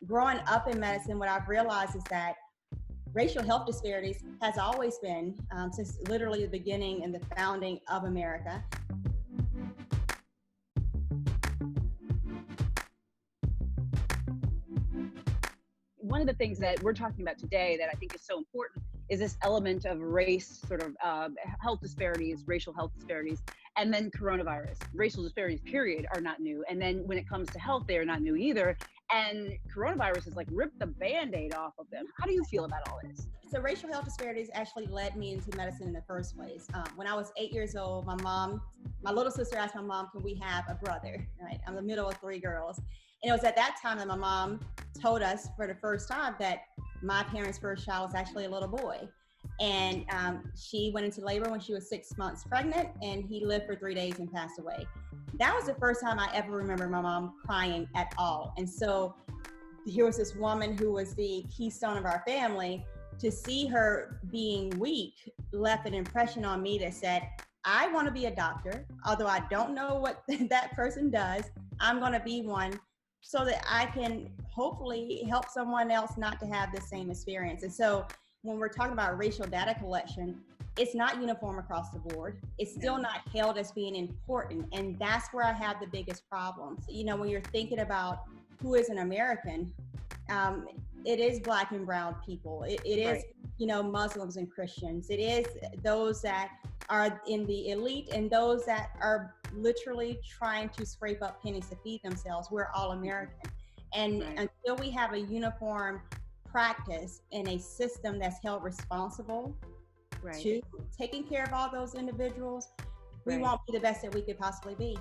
growing up in medicine, what I've realized is that racial health disparities has always been, since literally the beginning and the founding of America. One of the things that we're talking about today that I think is so important is this element of race, sort of health disparities, racial health disparities, and then coronavirus. Racial disparities, period, are not new. And then when it comes to health, they are not new either. And coronavirus has like ripped the Band-Aid off of them. How do you feel about all this? So racial health disparities actually led me into medicine in the first place. When I was 8 years old, my little sister asked my mom, can we have a brother? Right? I'm the middle of 3 girls. And it was at that time that my mom told us for the first time that my parents' first child was actually a little boy. And she went into labor when she was 6 months pregnant, and he lived for 3 days and passed away. That was the first time I ever remember my mom crying at all. And so here was this woman who was the keystone of our family. To see her being weak left an impression on me that said, I want to be a doctor, although I don't know what that person does. I'm going to be one so that I can hopefully help someone else not to have the same experience. And so when we're talking about racial data collection, it's not uniform across the board. It's still not held as being important. And that's where I have the biggest problems. You know, when you're thinking about who is an American, it is Black and brown people. It is, right, you know, Muslims and Christians. It is those that are in the elite and those that are literally trying to scrape up pennies to feed themselves. We're all American. And right, until we have a uniform practice and a system that's held responsible, right, to taking care of all those individuals, we right, won't be the best that we could possibly be.